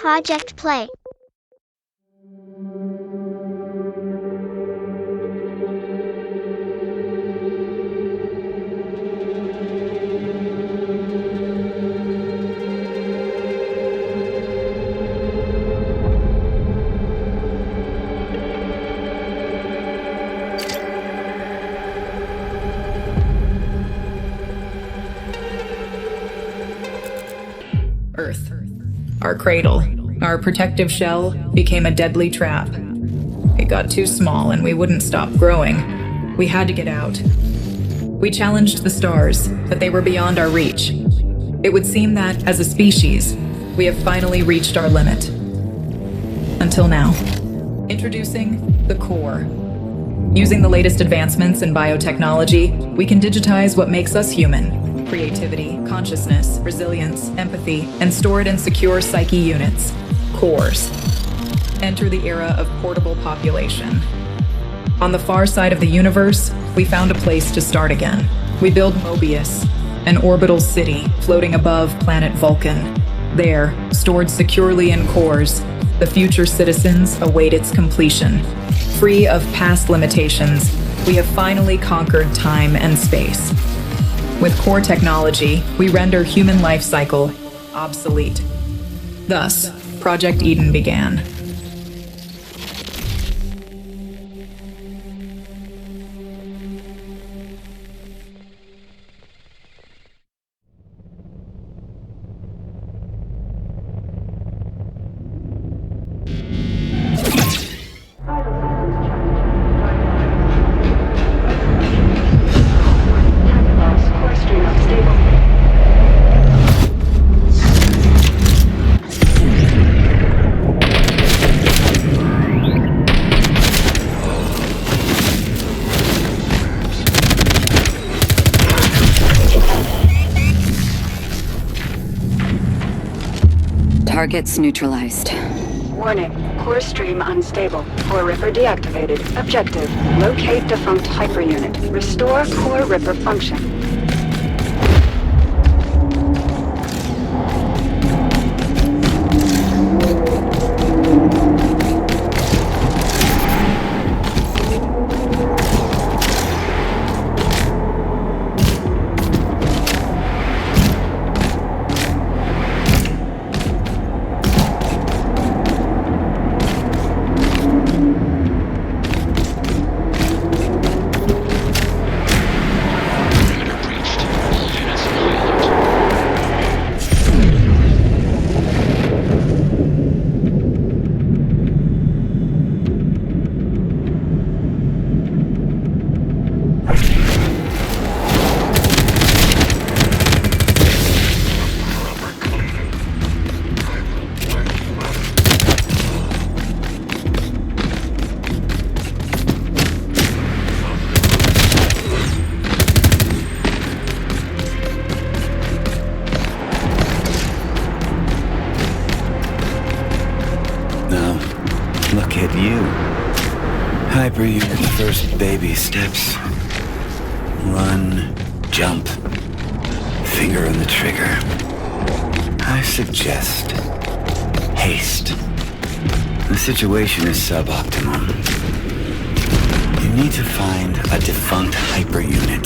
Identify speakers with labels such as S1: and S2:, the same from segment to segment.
S1: Project Play.
S2: Earth. Our cradle, our protective shell, became a deadly trap. It got too small and we wouldn't stop growing. We had to get out. We challenged the stars, but they were beyond our reach. It would seem that, as a species, we have finally reached our limit. Until now. Introducing the core. Using the latest advancements in biotechnology, we can digitize what makes us human. Creativity, consciousness, resilience, empathy, and store it in secure psyche units, cores. Enter the era of portable population. On the far side of the universe, we found a place to start again. We build Moebius, an orbital city floating above planet Vulcan. There, stored securely in cores, the future citizens await its completion. Free of past limitations, we have finally conquered time and space. With core technology, we render human life cycle obsolete. Thus, Project Eden began.
S3: Targets neutralized.
S4: Warning, core stream unstable. Core Ripper deactivated. Objective, locate defunct hyperunit. Restore core Ripper function.
S5: Look at you. Hyperunit's first baby steps. Run, jump, finger on the trigger. I suggest haste. The situation is suboptimal. You need to find a defunct hyperunit.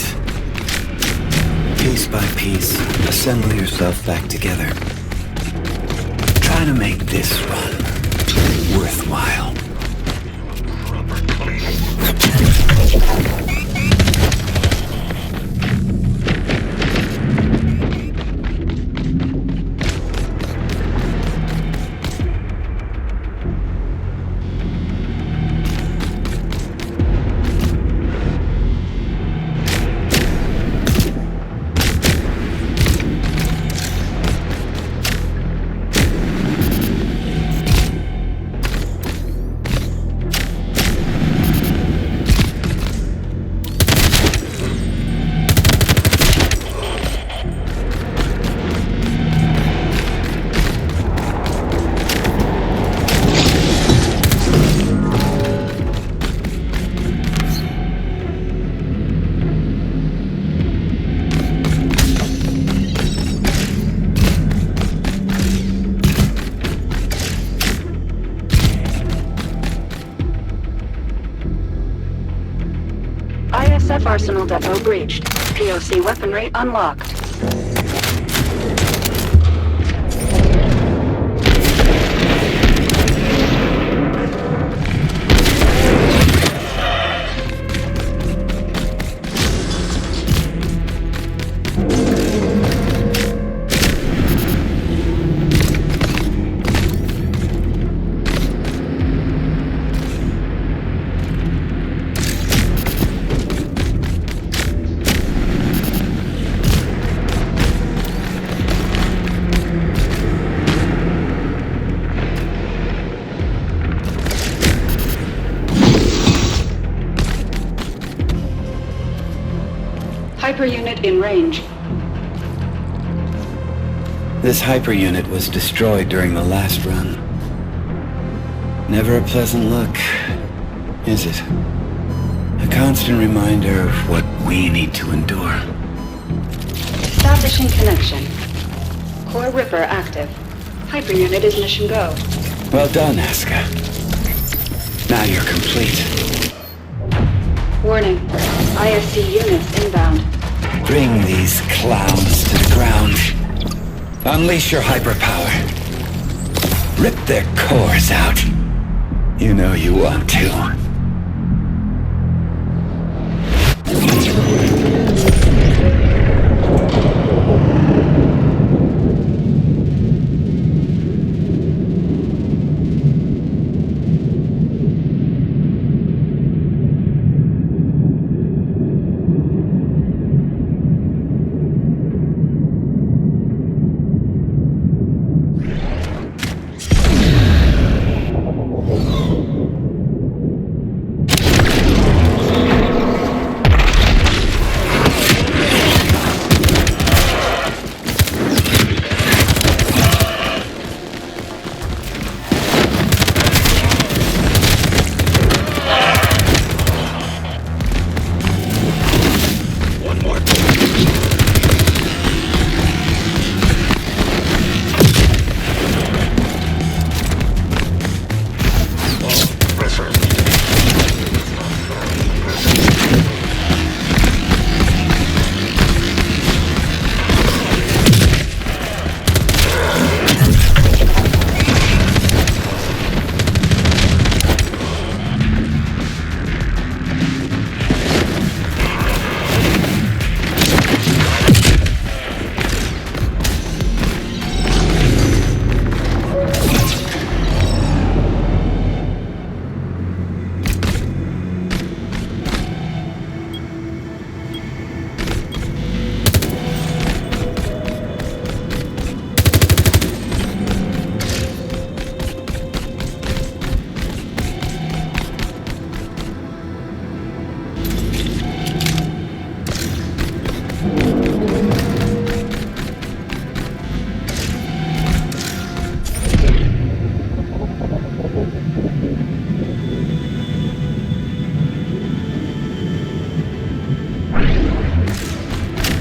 S5: Piece by piece, assemble yourself back together. Try to make this run worthwhile.
S4: Arsenal depot breached. POC weaponry unlocked. Hyper unit in range.
S5: This hyper unit was destroyed during the last run. Never a pleasant look, is it? A constant reminder of what we need to endure.
S4: Establishing connection. Core Ripper active. Hyper unit is mission go.
S5: Well done, Aska. Now you're complete.
S4: Warning. ISC units inbound.
S5: Bring these clowns to the ground. Unleash your hyperpower. Rip their cores out. You know you want to.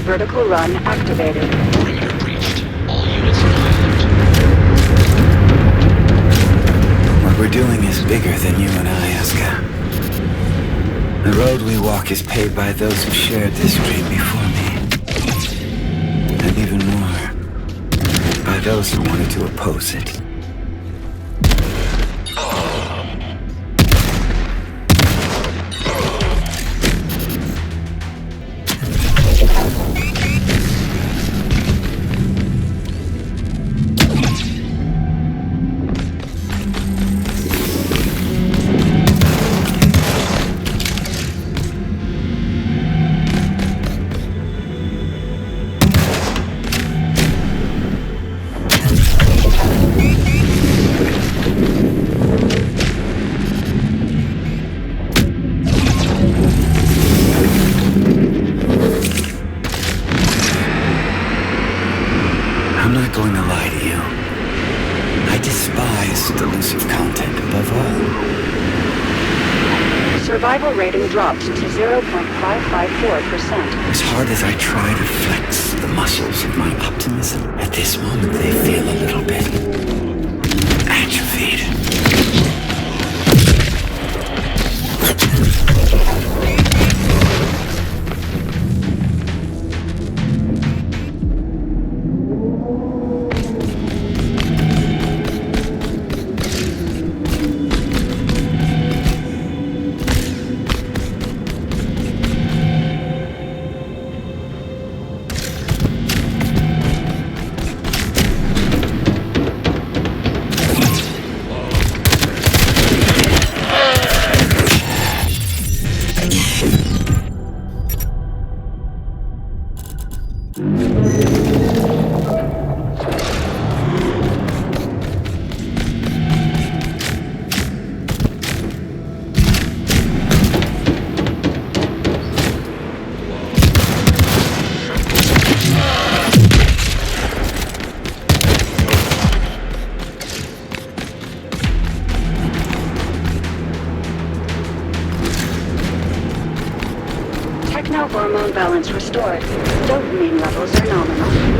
S4: Vertical run activated.
S1: Perimeter breached. All units on
S5: What we're doing is bigger than you and I, Aska. The road we walk is paved by those who shared this dream before me. And even more, by those who wanted to oppose it. I'm not going to lie to you. I despise delusive content above all.
S4: Survival rating dropped to 0.554%.
S5: As hard as I try to flex the muscles of my optimism, at this moment they feel a little bit atrophied.
S4: hormone balance restored. Dopamine levels are nominal.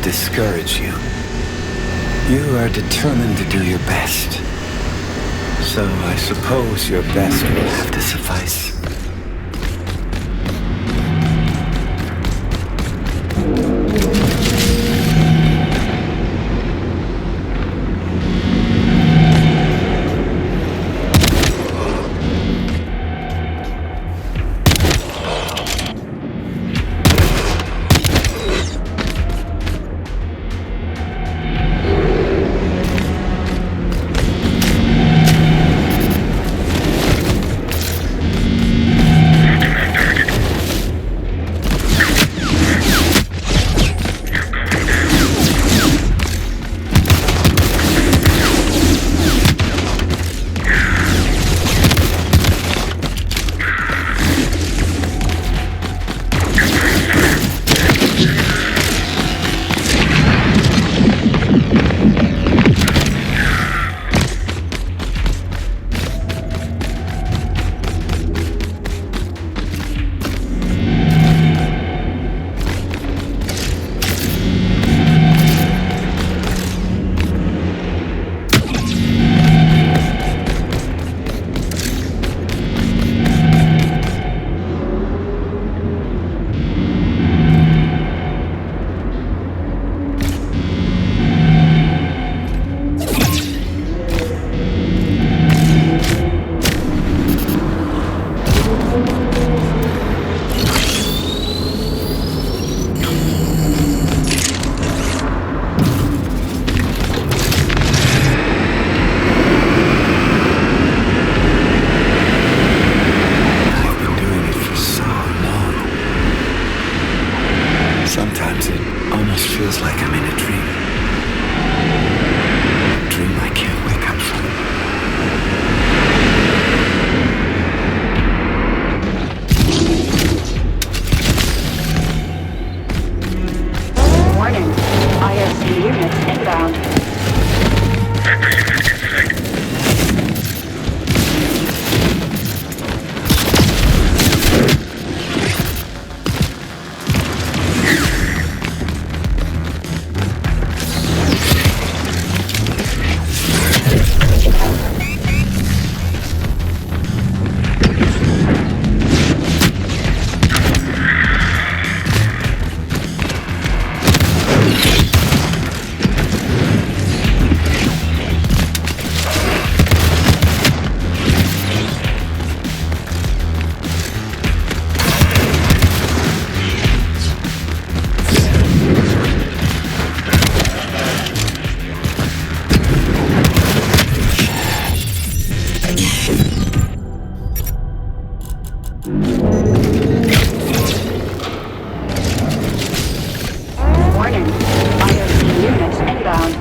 S5: Discourage you. You are determined to do your best. So I suppose your best will have to suffice.
S4: Warning. IoT units inbound.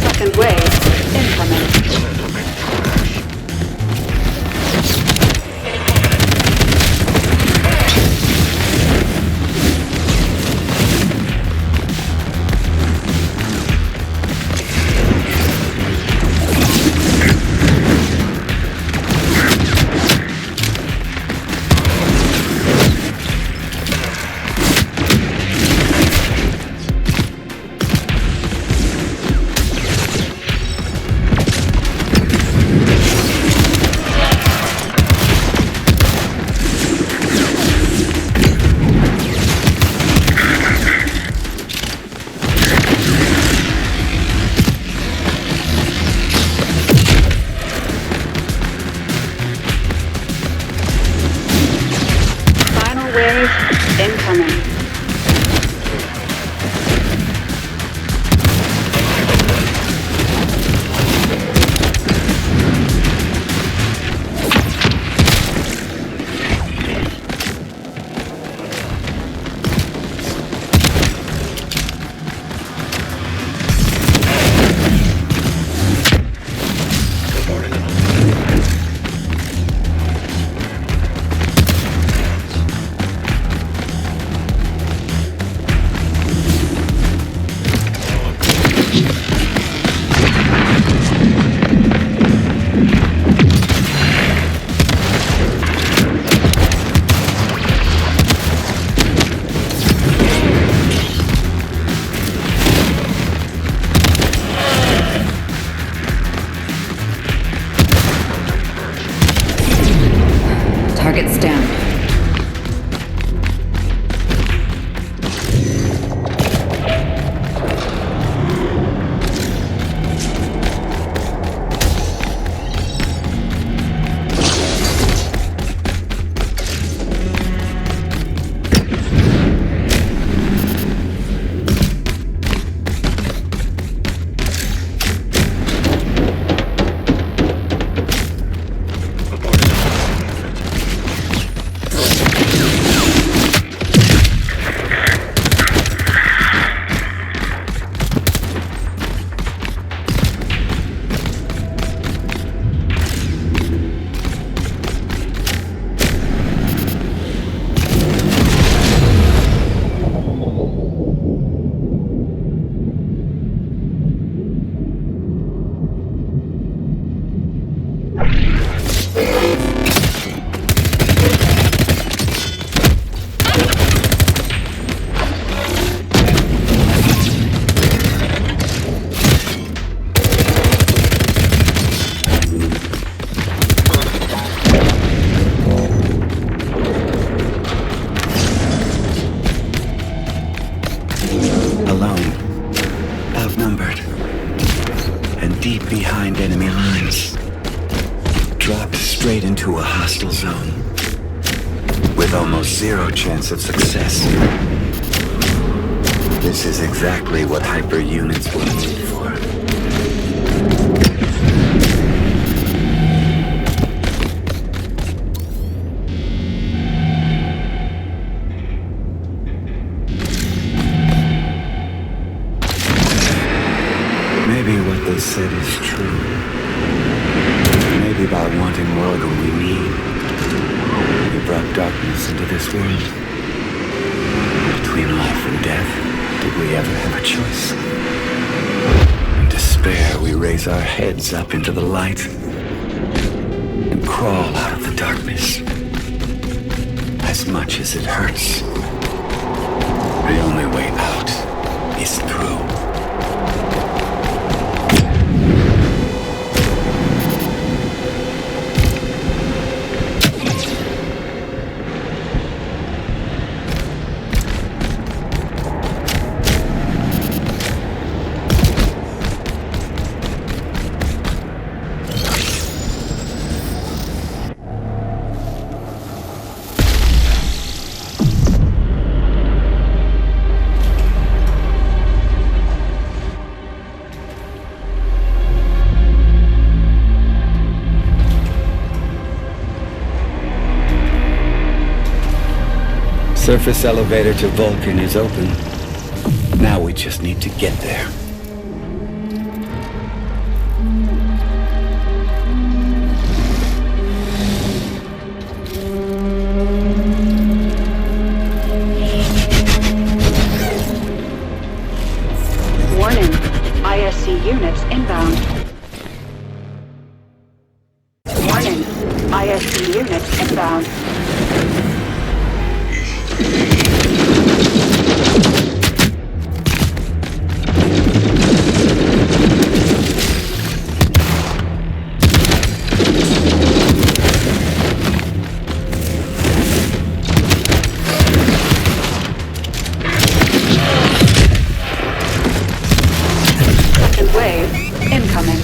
S4: Second wave incoming. Final wave incoming.
S3: Target's down.
S5: behind enemy lines. Dropped straight into a hostile zone. With almost zero chance of success. This is exactly what hyper units were made for. Maybe what they said is true. Maybe by wanting more than we need, we brought darkness into this world. Between life and death, did we ever have a choice? In despair, we raise our heads up into the light and crawl out of the darkness. As much as it hurts, the only way out is through. Surface elevator to Vulcan is open. Now we just need to get there.
S4: Warning. ISC units inbound. Warning. ISC units inbound. Second wave incoming.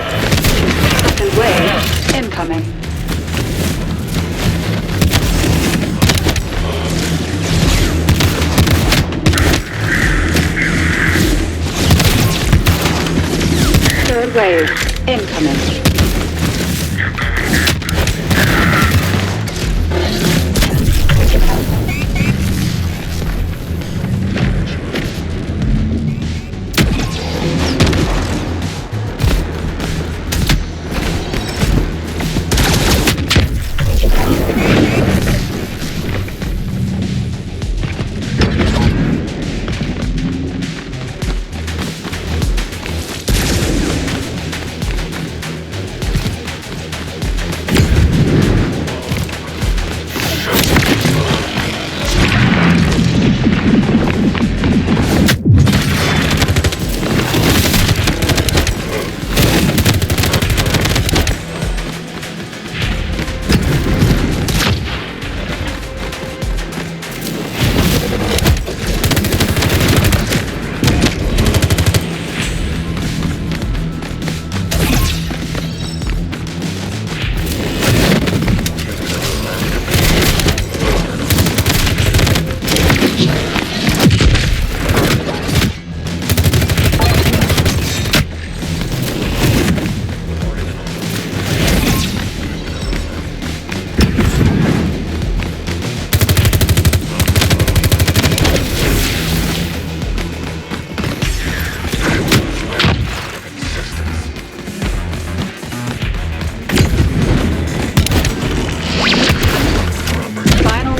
S4: Second wave incoming. Third wave incoming.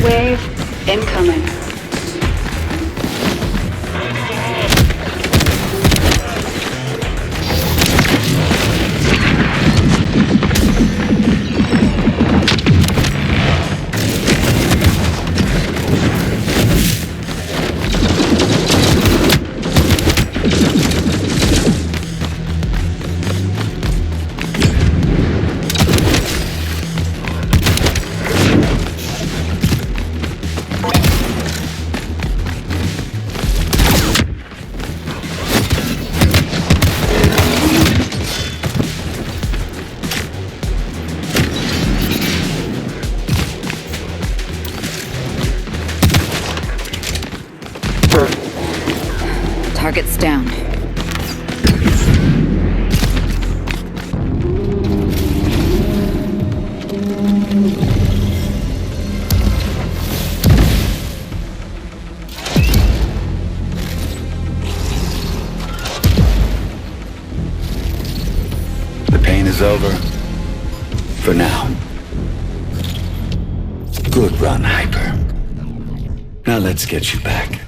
S4: Wave incoming.
S3: Target's down.
S5: The pain is over. For now. Good run, Hyper. Now let's get you back.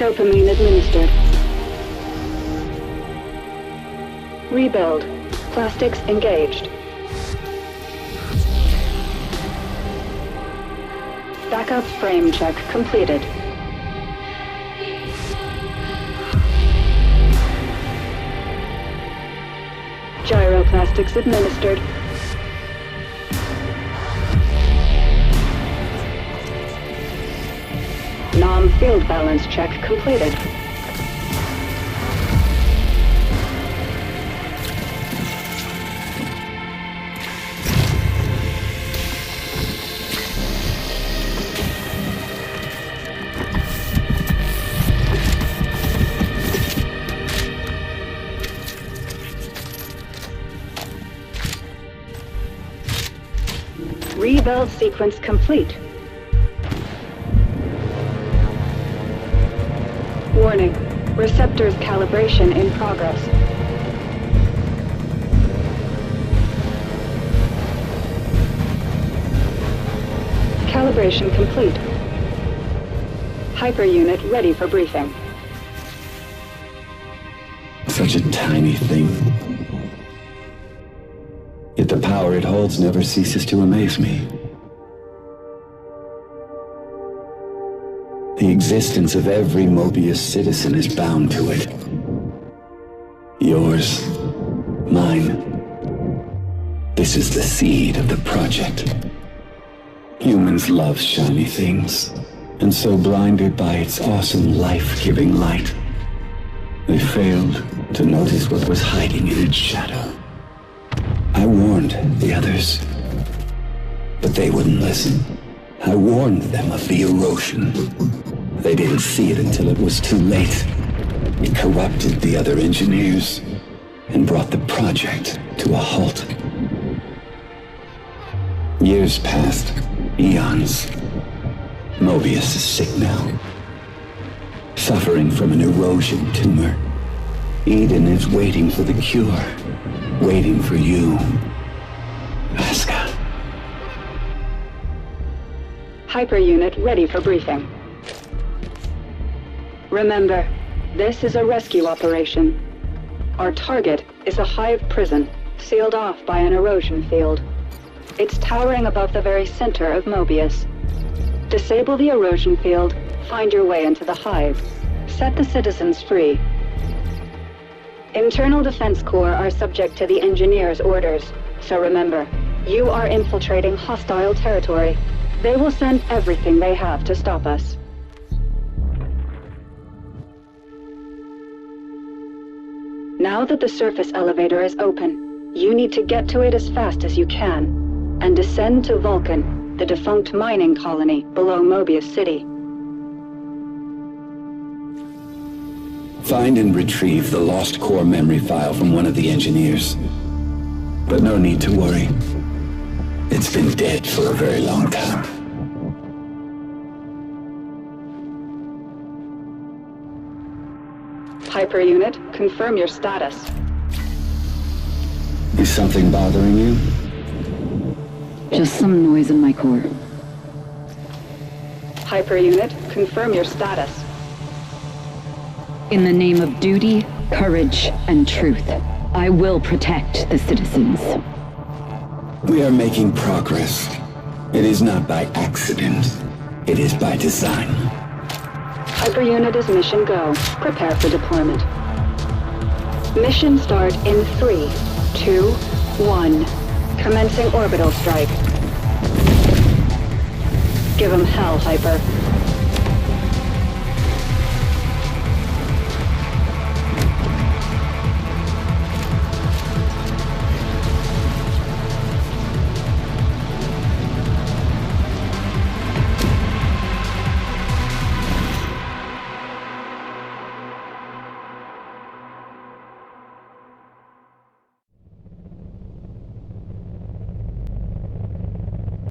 S4: Dopamine administered. Rebuild. Plastics engaged. Backup frame check completed. Gyroplastics administered. Nom field balance check completed. Rebuild sequence complete. Warning. Receptors calibration in progress. Calibration complete. Hyper-unit ready for briefing.
S5: Such a tiny thing. Yet the power it holds never ceases to amaze me. The existence of every Moebius citizen is bound to it. Yours, mine. This is the seed of the project. Humans love shiny things, and so blinded by its awesome life-giving light, they failed to notice what was hiding in its shadow. I warned the others, but they wouldn't listen. I warned them of the erosion. They didn't see it until it was too late. It corrupted the other engineers and brought the project to a halt. Years passed, eons. Moebius is sick now, suffering from an erosion tumor. Eden is waiting for the cure, waiting for you, Aska.
S4: Hyper-unit ready for briefing. Remember, this is a rescue operation. Our target is a hive prison, sealed off by an erosion field. It's towering above the very center of Moebius. Disable the erosion field, find your way into the hive. Set the citizens free. Internal Defense Corps are subject to the engineers' orders, so remember, you are infiltrating hostile territory. They will send everything they have to stop us. Now that the surface elevator is open, you need to get to it as fast as you can, and descend to Vulcan, the defunct mining colony below Moebius City.
S5: Find and retrieve the lost core memory file from one of the engineers. But no need to worry. It's been dead for a very long time.
S4: Hyper-unit, confirm your status.
S5: Is something bothering you?
S3: Just some noise in my core.
S4: Hyper-unit, confirm your status.
S3: In the name of duty, courage, and truth, I will protect the citizens.
S5: We are making progress. It is not by accident. It is by design.
S4: Hyper-unit is mission go. Prepare for deployment. Mission start in 3, 2, 1. Commencing orbital strike. Give 'em hell, Hyper.